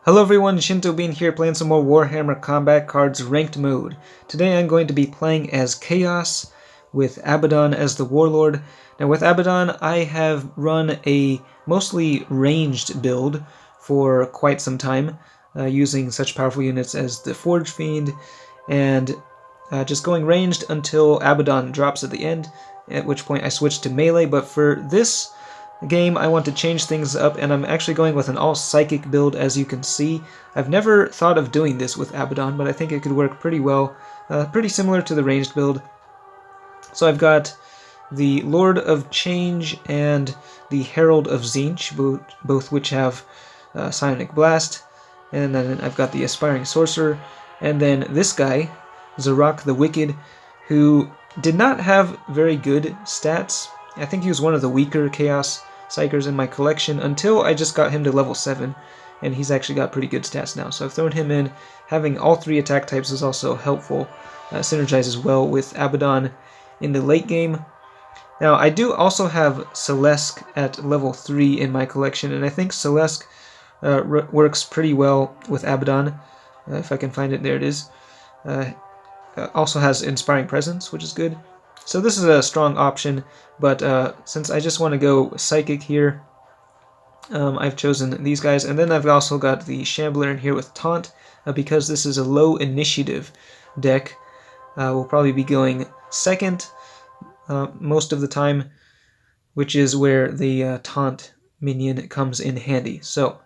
Hello everyone, Shinto Bean here playing some more Warhammer Combat Cards Ranked Mode. Today I'm going to be playing as Chaos with Abaddon as the Warlord. Now with Abaddon I have run a mostly ranged build for quite some time, using such powerful units as the Forge Fiend and just going ranged until Abaddon drops at the end, at which point I switch to melee. But for this game I want to change things up, and I'm actually going with an all-psychic build, as you can see. I've never thought of doing this with Abaddon, but I think it could work pretty well, pretty similar to the ranged build. So I've got the Lord of Change and the Herald of Tzeentch, both which have Psionic Blast, and then I've got the Aspiring Sorcerer, and then this guy, Zarok the Wicked, who did not have very good stats. I think he was one of the weaker Chaos Psykers in my collection until I just got him to level 7, and he's actually got pretty good stats now. So I've thrown him in. Having all three attack types is also helpful. Synergizes well with Abaddon in the late game. Now I do also have Celeste at level 3 in my collection, and I think Celeste works pretty well with Abaddon. If I can find it, there it is. Also has Inspiring Presence, which is good. So this is a strong option, but since I just want to go Psychic here, I've chosen these guys. And then I've also got the Shambler in here with Taunt, because this is a low initiative deck. We'll probably be going second most of the time, which is where the Taunt minion comes in handy. So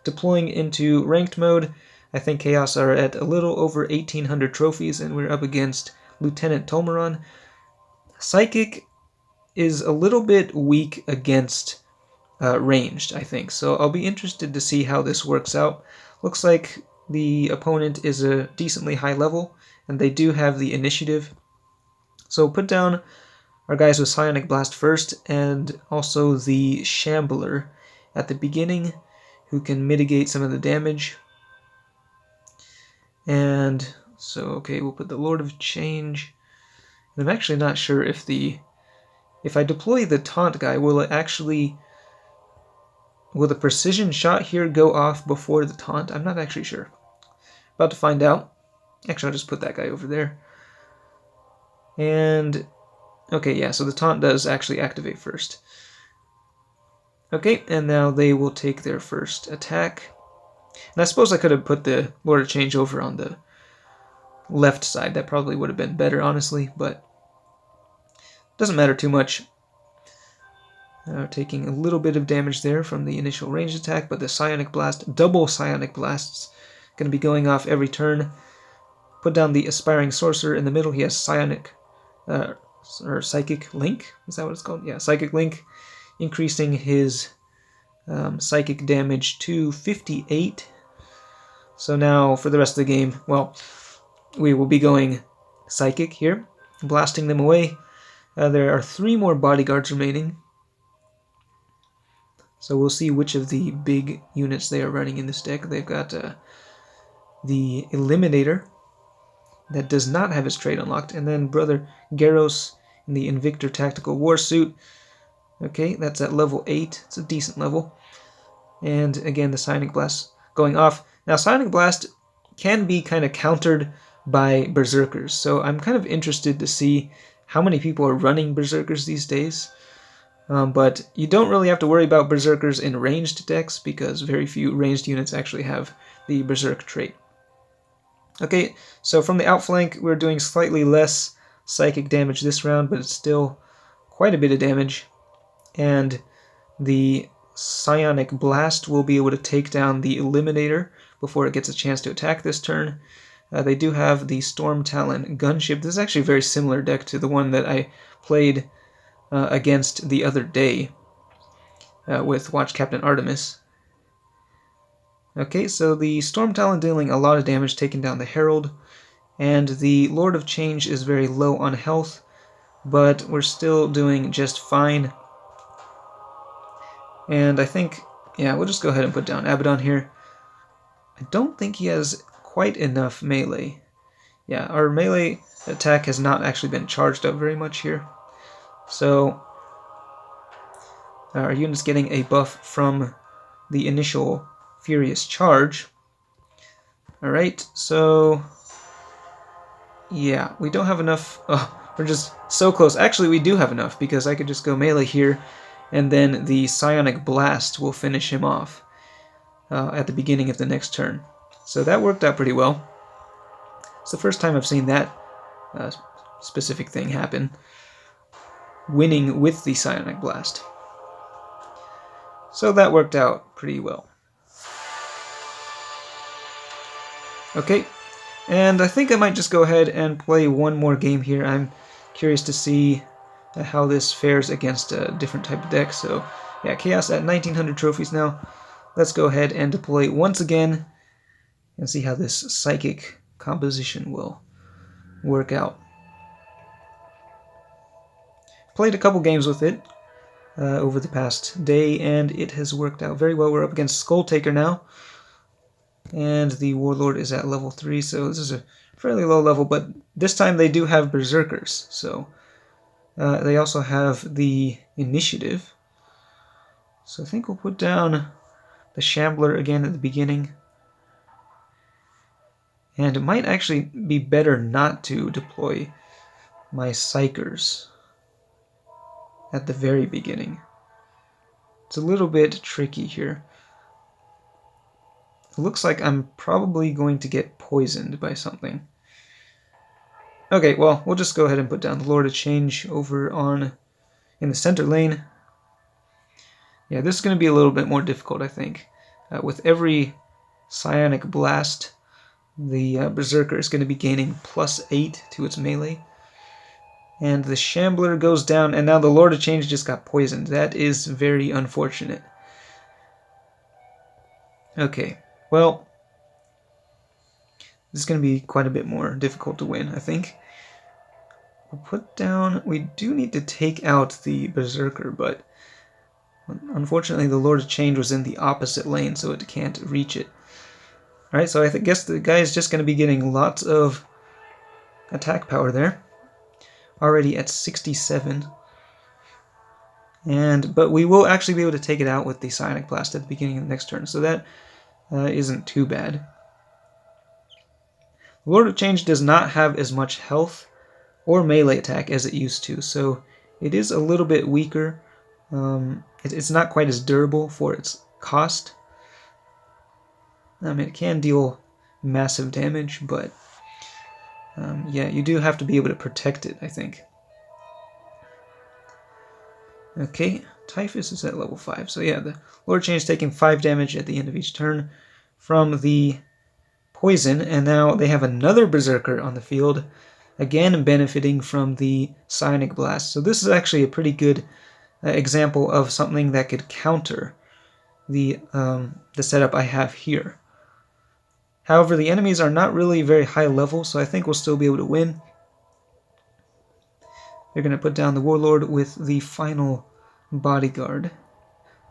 deploying into ranked mode, I think Chaos are at a little over 1,800 trophies, and we're up against Lieutenant Tolmaron. Psychic is a little bit weak against ranged, I think, so I'll be interested to see how this works out. Looks like the opponent is a decently high level, and they do have the initiative. So put down our guys with Psionic Blast first, and also the Shambler at the beginning, who can mitigate some of the damage. And so, okay, we'll put the Lord of Change. I'm actually not sure if I deploy the Taunt guy, will the precision shot here go off before the Taunt? I'm not actually sure. About to find out. Actually, I'll just put that guy over there. And, okay, yeah, so the Taunt does actually activate first. Okay, and now they will take their first attack. And I suppose I could have put the Lord of Change over on the left side. That probably would have been better, honestly, but doesn't matter too much. Taking a little bit of damage there from the initial ranged attack, but the Psionic Blast, double Psionic Blasts, going to be going off every turn. Put down the Aspiring Sorcerer in the middle. He has Psionic, or Psychic Link? Is that what it's called? Yeah, Psychic Link, increasing his psychic damage to 58. So now for the rest of the game, well, we will be going Psychic here, blasting them away. There are 3 more bodyguards remaining, so we'll see which of the big units they are running in this deck. They've got the Eliminator that does not have his trait unlocked, and then Brother Garros in the Invictor Tactical War Suit. Okay, that's at level 8. It's a decent level. And again, the Psionic Blast going off. Now, Psionic Blast can be kind of countered by Berserkers, so I'm kind of interested to see how many people are running Berserkers these days. But you don't really have to worry about Berserkers in ranged decks, because very few ranged units actually have the Berserk trait. Okay, so from the outflank, we're doing slightly less psychic damage this round, but it's still quite a bit of damage. And the Psionic Blast will be able to take down the Eliminator before it gets a chance to attack this turn. They do have the Storm Talon Gunship. This is actually a very similar deck to the one that I played against the other day with Watch Captain Artemis. Okay, so the Storm Talon dealing a lot of damage, taking down the Herald, and the Lord of Change is very low on health, but we're still doing just fine. And I think, yeah, we'll just go ahead and put down Abaddon here. I don't think he has quite enough melee. Yeah, our melee attack has not actually been charged up very much here. So our unit's getting a buff from the initial Furious Charge. Alright, so yeah, we don't have enough. Oh, we're just so close. Actually, we do have enough, because I could just go melee here, and then the Psionic Blast will finish him off at the beginning of the next turn. So that worked out pretty well. It's the first time I've seen that specific thing happen. Winning with the Psionic Blast. So that worked out pretty well. Okay, and I think I might just go ahead and play one more game here. I'm curious to see how this fares against a different type of deck. So yeah, Chaos at 1900 trophies now. Let's go ahead and deploy once again and see how this Psychic composition will work out. Played a couple games with it over the past day, and it has worked out very well. We're up against Skull Taker now. And the Warlord is at level 3, so this is a fairly low level, but this time they do have Berserkers, so they also have the Initiative. So I think we'll put down the Shambler again at the beginning. And it might actually be better not to deploy my Psykers at the very beginning. It's a little bit tricky here. It looks like I'm probably going to get poisoned by something. Okay, well, we'll just go ahead and put down the Lord of Change over in the center lane. Yeah, this is going to be a little bit more difficult, I think. With every Psionic Blast, the Berserker is going to be gaining +8 to its melee. And the Shambler goes down, and now the Lord of Change just got poisoned. That is very unfortunate. Okay. Well, this is going to be quite a bit more difficult to win, I think. We'll put down... We do need to take out the Berserker, but unfortunately the Lord of Change was in the opposite lane, so it can't reach it. Alright, so I guess the guy is just going to be getting lots of attack power there. Already at 67. But we will actually be able to take it out with the Psionic Blast at the beginning of the next turn, so that isn't too bad. Lord of Change does not have as much health or melee attack as it used to, so it is a little bit weaker. It's not quite as durable for its cost. I mean, it can deal massive damage, but yeah, you do have to be able to protect it, I think. Okay, Typhus is at level 5, so yeah, the Lord of Change is taking 5 damage at the end of each turn from the poison, and now they have another Berserker on the field, again benefiting from the Psionic Blast. So this is actually a pretty good example of something that could counter the setup I have here. However, the enemies are not really very high level, so I think we'll still be able to win. They're going to put down the Warlord with the final Bodyguard.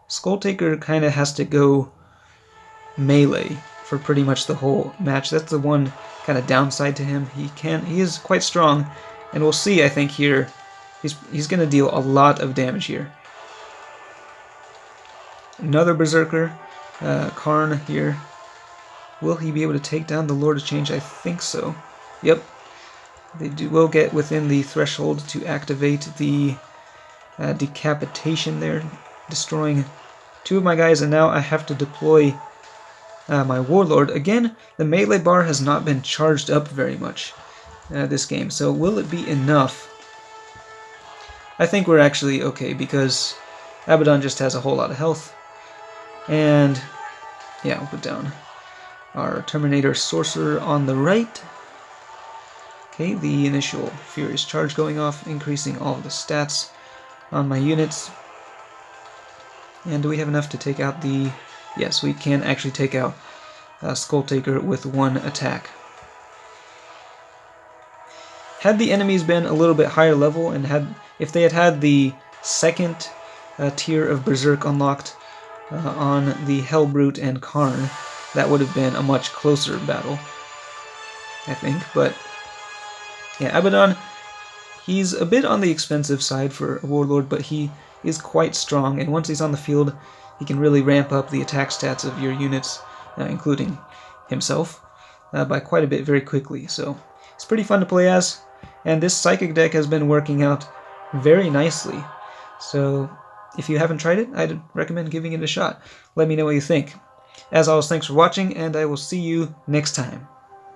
Skull Taker kind of has to go melee for pretty much the whole match. That's the one kind of downside to him. He is quite strong, and we'll see, I think, here. He's going to deal a lot of damage here. Another Berserker, Karn here. Will he be able to take down the Lord of Change? I think so. Yep. They will get within the threshold to activate the decapitation there, destroying 2 of my guys, and now I have to deploy my Warlord. Again, the melee bar has not been charged up very much this game, so will it be enough? I think we're actually okay, because Abaddon just has a whole lot of health. And yeah, we'll put down our Terminator Sorcerer on the right. Okay, the initial Furious Charge going off, increasing all of the stats on my units. And do we have enough to take out the... Yes, we can actually take out Skull Taker with 1 attack. Had the enemies been a little bit higher level, and if they had had the second tier of Berserk unlocked on the Hellbrute and Karn, that would have been a much closer battle, I think. But yeah, Abaddon, he's a bit on the expensive side for a Warlord, but he is quite strong, and once he's on the field, he can really ramp up the attack stats of your units, including himself, by quite a bit very quickly. So it's pretty fun to play as, and this Psychic deck has been working out very nicely. So if you haven't tried it, I'd recommend giving it a shot. Let me know what you think. As always, thanks for watching, and I will see you next time.